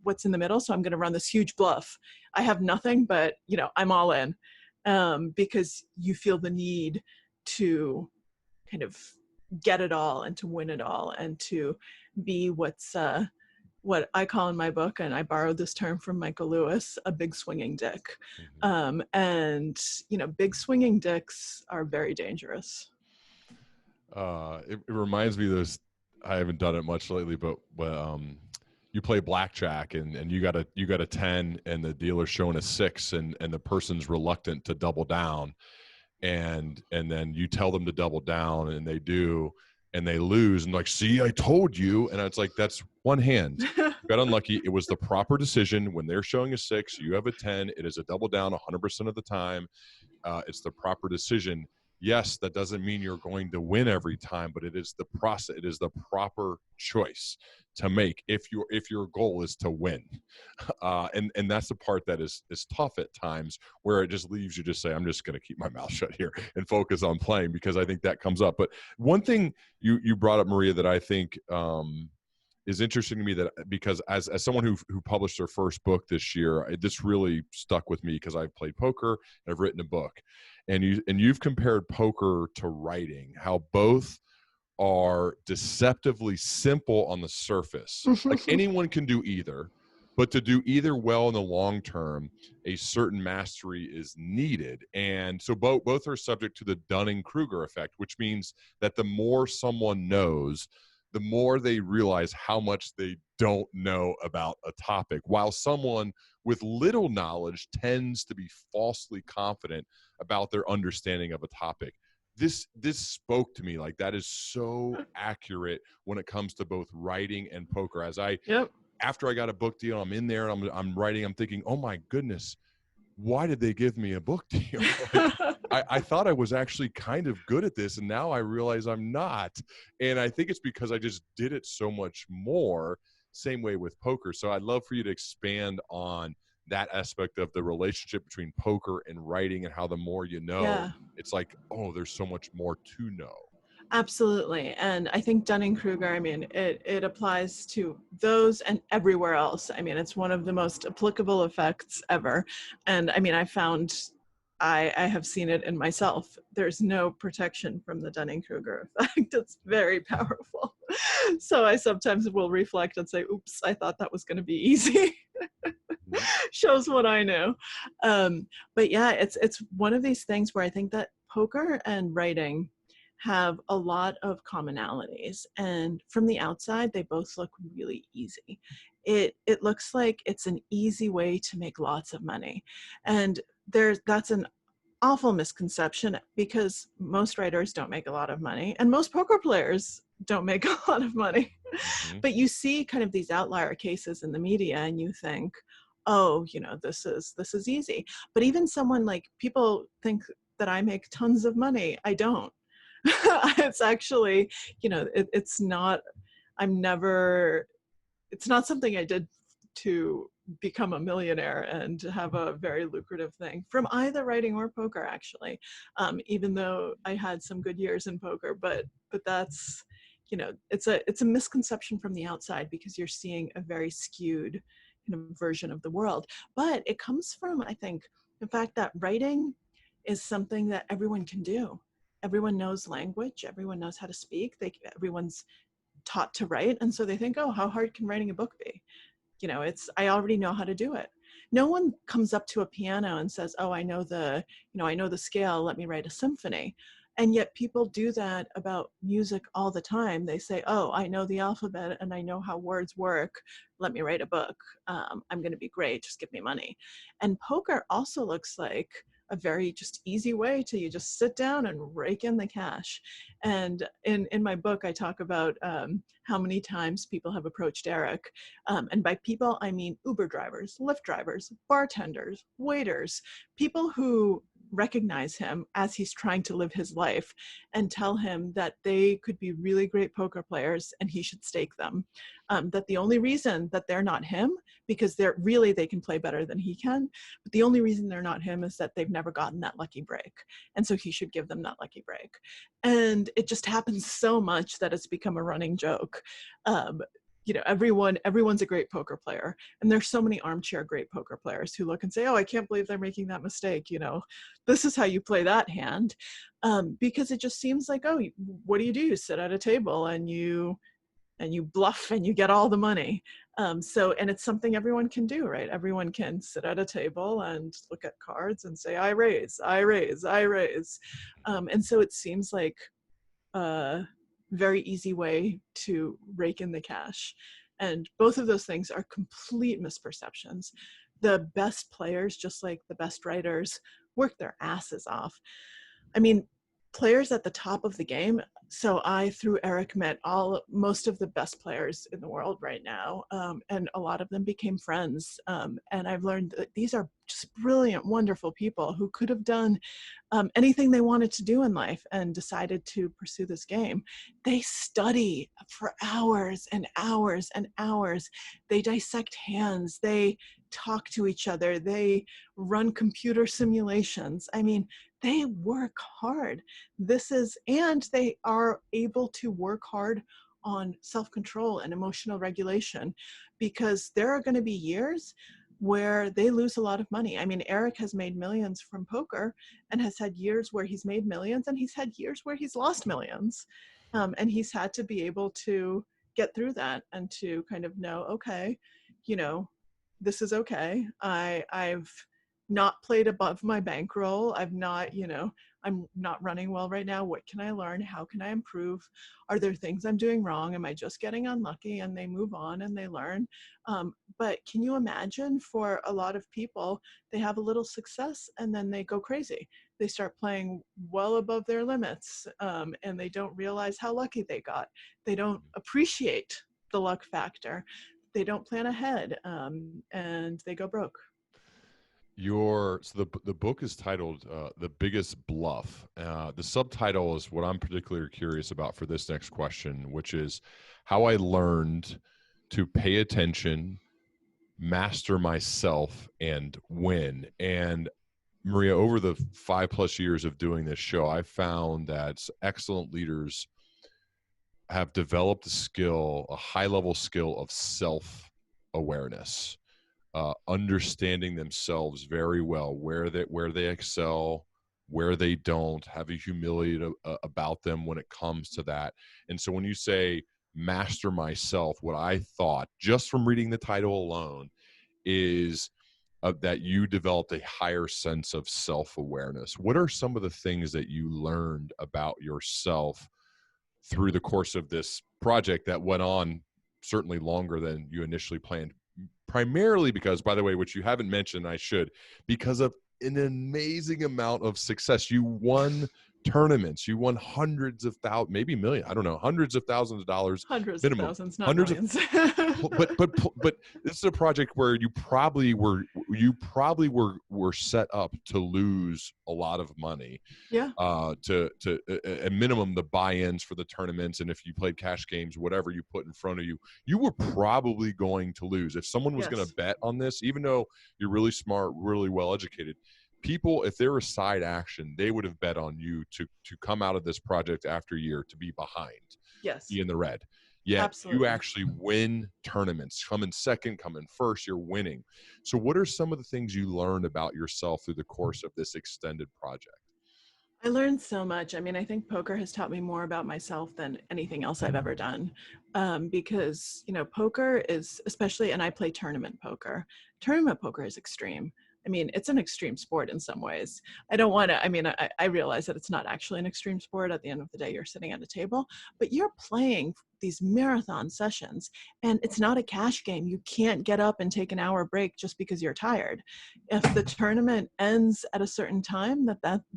what's in the middle, so I'm going to run this huge bluff. I have nothing, but I'm all in, because you feel the need to kind of get it all and to win it all and to be what I call in my book, and I borrowed this term from Michael Lewis, a big swinging dick. And big swinging dicks are very dangerous. It reminds me of those. I haven't done it much lately, but you play blackjack and you got a 10 and the dealer's showing a 6 and the person's reluctant to double down, and then you tell them to double down and they do, and they lose, and like, see, I told you. And it's like, that's one hand. You got unlucky. It was the proper decision. When they're showing a 6, you have a 10. It is a double down 100% of the time. It's the proper decision. Yes, that doesn't mean you're going to win every time, but it is the process. It is the proper choice to make if your goal is to win. And that's the part that is tough at times, where it just leaves you to say, I'm just going to keep my mouth shut here and focus on playing, because I think that comes up. But one thing you brought up, Maria, that I think is interesting to me, that because as someone who published their first book this year, this really stuck with me, because I've played poker and I've written a book, and you've compared poker to writing, how both are deceptively simple on the surface. Like anyone can do either, but to do either well in the long term, a certain mastery is needed. And so both are subject to the Dunning-Kruger effect, which means that the more someone knows, the more they realize how much they don't know about a topic, while someone with little knowledge tends to be falsely confident about their understanding of a topic. This spoke to me, like that is so accurate when it comes to both writing and poker. After I got a book deal, I'm in there and I'm writing, I'm thinking, oh my goodness, why did they give me a book deal? I thought I was actually kind of good at this, and now I realize I'm not. And I think it's because I just did it so much more. Same way with poker. So I'd love for you to expand on that aspect of the relationship between poker and writing, and how the more you know, it's like, oh, there's so much more to know. Absolutely. And I think Dunning-Kruger, it applies to those and everywhere else. It's one of the most applicable effects ever. And I have seen it in myself. There's no protection from the Dunning-Kruger effect. It's very powerful. So I sometimes will reflect and say, oops, I thought that was going to be easy. Shows what I know. But yeah, it's one of these things where I think that poker and writing have a lot of commonalities, and from the outside they both look really easy. It looks like it's an easy way to make lots of money, and that's an awful misconception, because most writers don't make a lot of money and most poker players don't make a lot of money. But you see kind of these outlier cases in the media and you think, oh, this is easy. But even someone like, people think that I make tons of money. I don't. It's actually, it's not something I did to become a millionaire and to have a very lucrative thing from either writing or poker, actually, even though I had some good years in poker. But that's, it's a misconception from the outside, because you're seeing a very skewed version of the world. But it comes from, I think, the fact that writing is something that everyone can do. everyone knows language, everyone knows how to speak, everyone's taught to write, and so they think, oh, how hard can writing a book be? I already know how to do it. No one comes up to a piano and says, oh, I know the scale, let me write a symphony. And yet people do that about music all the time. They say, oh, I know the alphabet and I know how words work, let me write a book. I'm going to be great, just give me money. And poker also looks like a very just easy way to you just sit down and rake in the cash. And in my book, I talk about how many times people have approached Eric. And by people, I mean Uber drivers, Lyft drivers, bartenders, waiters, people who recognize him as he's trying to live his life and tell him that they could be really great poker players and he should stake them. That the only reason that they're not him, because they can play better than he can, but the only reason they're not him is that they've never gotten that lucky break. And so he should give them that lucky break. And it just happens so much that it's become a running joke. Everyone's a great poker player, and there's so many armchair great poker players who look and say, oh, I can't believe they're making that mistake. This is how you play that hand. Because it just seems like, oh, what do? You sit at a table and you bluff and you get all the money. And it's something everyone can do, right? Everyone can sit at a table and look at cards and say, I raise, I raise, I raise. And so it seems like very easy way to rake in the cash. And both of those things are complete misperceptions. The best players, just like the best writers, work their asses off. I mean, players at the top of the game. So I, through Eric, met most of the best players in the world right now. And a lot of them became friends. And I've learned that these are just brilliant, wonderful people who could have done anything they wanted to do in life and decided to pursue this game. They study for hours and hours and hours. They dissect hands. They talk to each other. They run computer simulations. I mean, they work hard. And they are able to work hard on self-control and emotional regulation, because there are going to be years where they lose a lot of money. I mean, Eric has made millions from poker and has had years where he's made millions, and he's had years where he's lost millions. And he's had to be able to get through that and to kind of know, okay, this is okay. I've not played above my bankroll. I'm not running well right now. What can I learn? How can I improve? Are there things I'm doing wrong? Am I just getting unlucky? And they move on and they learn. But can you imagine, for a lot of people, they have a little success and then they go crazy. They start playing well above their limits, and they don't realize how lucky they got. They don't appreciate the luck factor. They don't plan ahead, and they go broke. The book is titled The Biggest Bluff. The subtitle is what I'm particularly curious about for this next question, which is how I learned to pay attention, master myself, and win. And Maria, over the 5+ years of doing this show, I found that excellent leaders have developed a high-level skill of self-awareness. Understanding themselves very well, where they excel, where they don't, have a humility about them when it comes to that. And so when you say master myself, what I thought just from reading the title alone is that you developed a higher sense of self-awareness. What are some of the things that you learned about yourself through the course of this project that went on certainly longer than you initially planned? Primarily because, by the way, which you haven't mentioned, I should, because of an amazing amount of success. You won tournaments. You won hundreds of thousands, maybe millions, I don't know, hundreds of thousands of dollars. Hundreds minimum. of thousands, not hundreds millions. But this is a project where you probably were set up to lose a lot of money. Yeah. To a minimum, the buy-ins for the tournaments, and if you played cash games, whatever you put in front of you, you were probably going to lose. If someone was going to bet on this, even though you're really smart, really well educated, people, if there was side action, they would have bet on you to come out of this project after a year to be behind, be in the red. Yet Absolutely. you actually win tournaments, come in second, come in first, you're winning. So what are some of the things you learned about yourself through the course of this extended project? I learned so much. I mean, I think poker has taught me more about myself than anything else I've ever done. Because, poker is especially, and I play tournament poker. Tournament poker is extreme. I mean, it's an extreme sport in some ways. I don't want to, I mean, I realize that it's not actually an extreme sport. At the end of the day, you're sitting at a table, but you're playing these marathon sessions, and it's not a cash game. You can't get up and take an hour break just because you're tired. If the tournament ends at a certain time,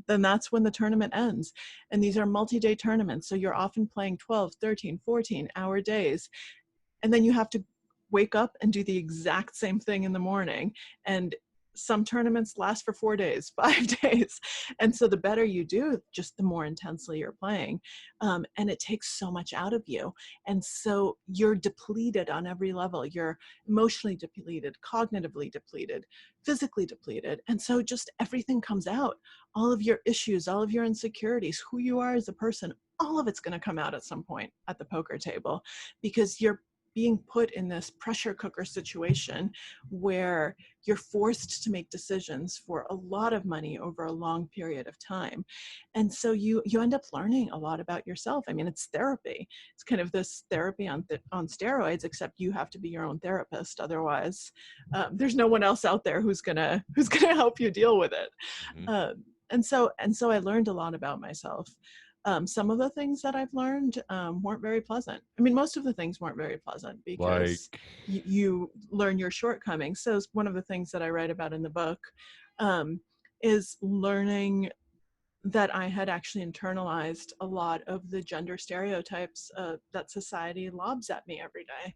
then that's when the tournament ends. And these are multi-day tournaments, so you're often playing 12, 13, 14-hour days, and then you have to wake up and do the exact same thing in the morning. And some tournaments last for 4 days, 5 days. And so the better you do, just the more intensely you're playing. And it takes so much out of you. And so you're depleted on every level. You're emotionally depleted, cognitively depleted, physically depleted. And so just everything comes out. All of your issues, all of your insecurities, who you are as a person, all of it's going to come out at some point at the poker table, because you're being put in this pressure cooker situation where you're forced to make decisions for a lot of money over a long period of time. And so you end up learning a lot about yourself. I mean, it's therapy. It's kind of this therapy on steroids, except you have to be your own therapist. Otherwise, there's no one else out there who's gonna help you deal with it. Mm-hmm. And so I learned a lot about myself. Some of the things that I've learned weren't very pleasant. I mean, most of the things weren't very pleasant because Like, you learn your shortcomings. So one of the things that I write about in the book is learning that I had actually internalized a lot of the gender stereotypes that society lobs at me every day.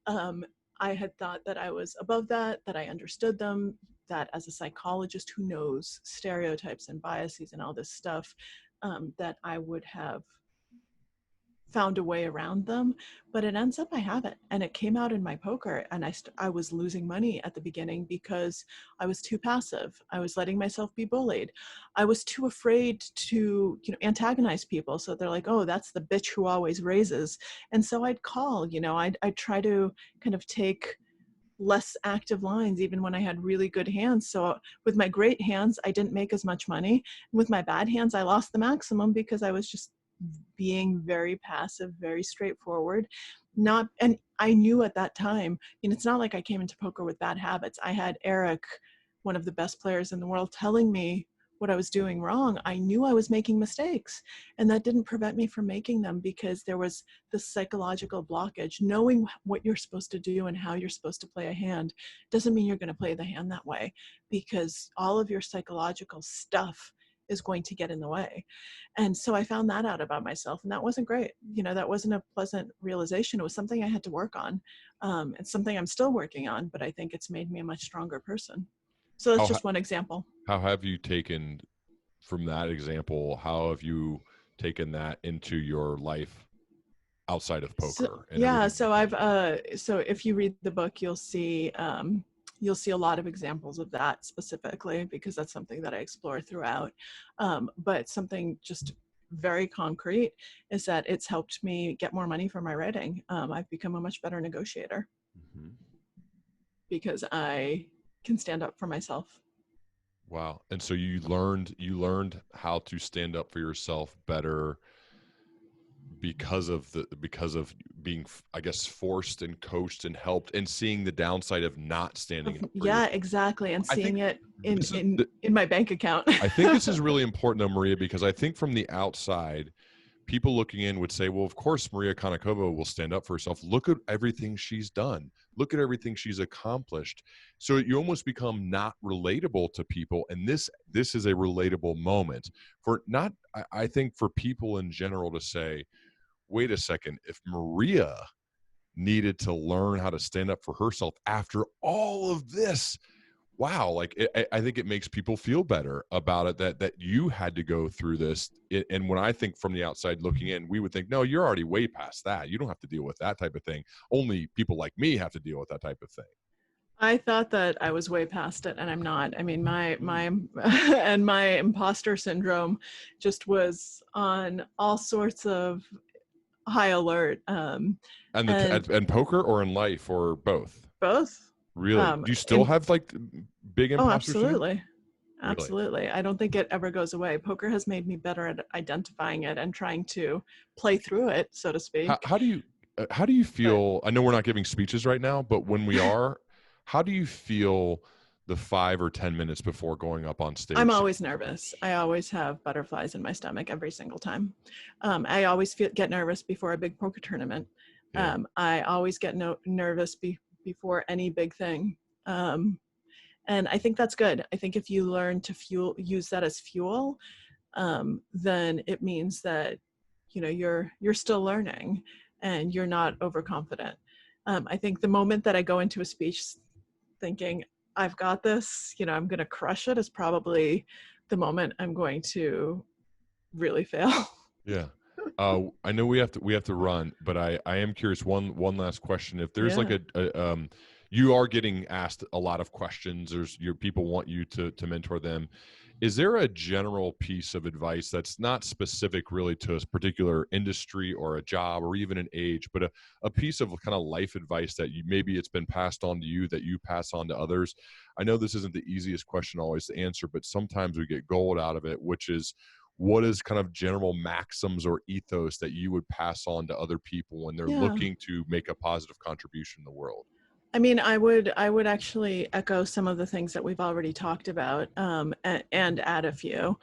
I had thought that I was above that I understood them, that as a psychologist who knows stereotypes and biases and all this stuff, that I would have found a way around them, but it ends up I haven't. And it came out in my poker, and I was losing money at the beginning because I was too passive. I was letting myself be bullied. I was too afraid to, antagonize people. So they're like, oh, that's the bitch who always raises. And so I'd call, I'd try to kind of take less active lines even when I had really good hands. So with my great hands, I didn't make as much money. With my bad hands, I lost the maximum because I was just being very passive, very straightforward. And I knew at that time, it's not like I came into poker with bad habits. I had Eric, one of the best players in the world, telling me what I was doing wrong. I knew I was making mistakes, and that didn't prevent me from making them because there was this psychological blockage. Knowing what you're supposed to do and how you're supposed to play a hand doesn't mean you're going to play the hand that way, because all of your psychological stuff is going to get in the way. And so I found that out about myself, and that wasn't great. That wasn't a pleasant realization. It was something I had to work on. It's something I'm still working on, but I think it's made me a much stronger person. So that's just one example. how have you taken from that example? How have you taken that into your life outside of poker? So I've so if you read the book, you'll see a lot of examples of that specifically, because that's something that I explore throughout. But something just very concrete is that it's helped me get more money for my writing. I've become a much better negotiator because I can stand up for myself. Wow. And so you learned how to stand up for yourself better because of being, I guess, forced and coached and helped, and seeing the downside of not standing up for yourself. Exactly. And seeing it in my bank account. I think this is really important though, Maria, because I think from the outside, people looking in would say, well, of course, Maria Konnikova will stand up for herself. Look at everything she's done. Look at everything she's accomplished. So you almost become not relatable to people. And this is a relatable moment I think for people in general to say, wait a second, if Maria needed to learn how to stand up for herself after all of this, wow, like I think it makes people feel better about it that you had to go through this. And when I think from the outside looking in, we would think, no, you're already way past that. You don't have to deal with that type of thing. Only people like me have to deal with that type of thing. I thought that I was way past it, and I'm not. I mean, my and my imposter syndrome just was on all sorts of high alert. And poker, or in life, or both? Both. Really? Do you still have like big imposter syndrome? Absolutely. Absolutely. I don't think it ever goes away. Poker has made me better at identifying it and trying to play through it, so to speak. How do you feel? I know we're not giving speeches right now, but when we are, how do you feel the 5 or 10 minutes before going up on stage? I'm always nervous. I always have butterflies in my stomach every single time. I always get nervous before a big poker tournament. Yeah. I always get nervous before any big thing. And I think that's good. I think if you learn to use that as fuel, then it means that, you know, you're still learning and you're not overconfident. I think the moment that I go into a speech thinking, I've got this, you know, I'm going to crush it, is probably the moment I'm going to really fail. Yeah. I know we have to run, but I am curious. One last question. If there's like you are getting asked a lot of questions. Your people want you to mentor them. Is there a general piece of advice that's not specific really to a particular industry or a job or even an age, but a piece of kind of life advice that maybe it's been passed on to you that you pass on to others? I know this isn't the easiest question always to answer, but sometimes we get gold out of it, which is, what is kind of general maxims or ethos that you would pass on to other people when they're looking to make a positive contribution in the world? I mean, I would actually echo some of the things that we've already talked about, and add a few.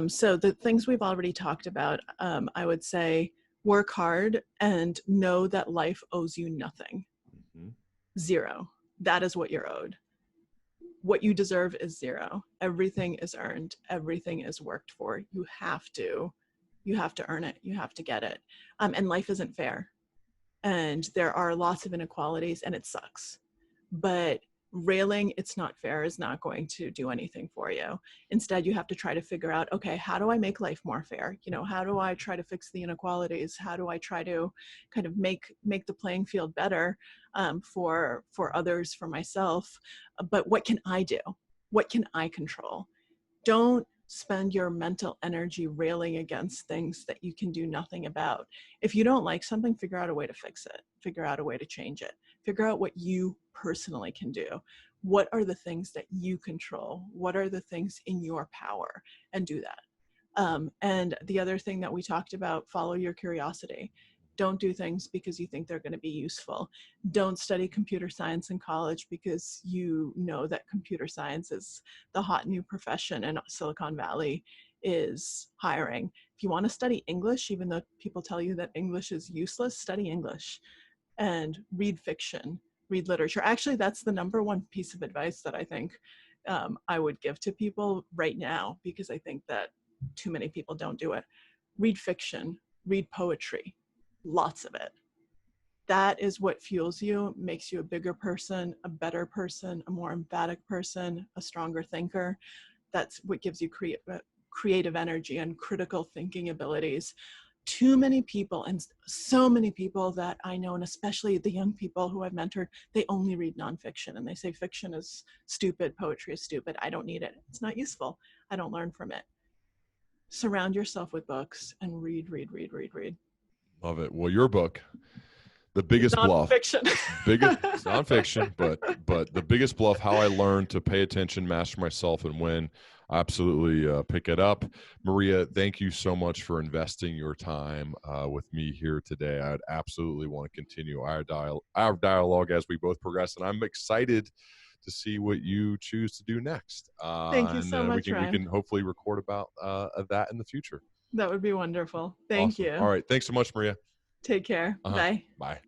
So the things we've already talked about, I would say work hard and know that life owes you nothing. Mm-hmm. Zero. That is what you're owed. What you deserve is zero. Everything is earned. Everything is worked for. You have to earn it. You have to get it. And life isn't fair. And there are lots of inequalities, and it sucks. But railing it's not fair is not going to do anything for you. Instead, you have to try to figure out, okay, how do I make life more fair? You know, how do I try to fix the inequalities? How do I try to kind of make the playing field better for others, for myself? But what can I do? What can I control? Don't spend your mental energy railing against things that you can do nothing about. If you don't like something, figure out a way to fix it. Figure out a way to change it. Figure out what you personally can do. What are the things that you control? What are the things in your power? And do that. And the other thing that we talked about, follow your curiosity. Don't do things because you think they're going to be useful. Don't study computer science in college because you know that computer science is the hot new profession and Silicon Valley is hiring. If you want to study English, even though people tell you that English is useless, study English and read fiction, read literature. Actually, that's the number one piece of advice that I think I would give to people right now, because I think that too many people don't do it. Read fiction, read poetry. Lots of it. That is what fuels you, makes you a bigger person, a better person, a more emphatic person, a stronger thinker. That's what gives you creative energy and critical thinking abilities. Too many people, and so many people that I know, and especially the young people who I've mentored, they only read nonfiction and they say fiction is stupid, poetry is stupid, I don't need it, it's not useful, I don't learn from it. Surround yourself with books and read. Love it. Well, your book, The Biggest Bluff. Nonfiction. It's nonfiction, but The Biggest Bluff, How I Learned to Pay Attention, Master Myself, and Win. Absolutely pick it up. Maria, thank you so much for investing your time with me here today. I'd absolutely want to continue our dialogue as we both progress, and I'm excited to see what you choose to do next. Thank you so much, we Ryan. can hopefully record about that in the future. That would be wonderful. Thank Awesome. you. All right. Thanks so much, Maria. Take care. Bye. Bye.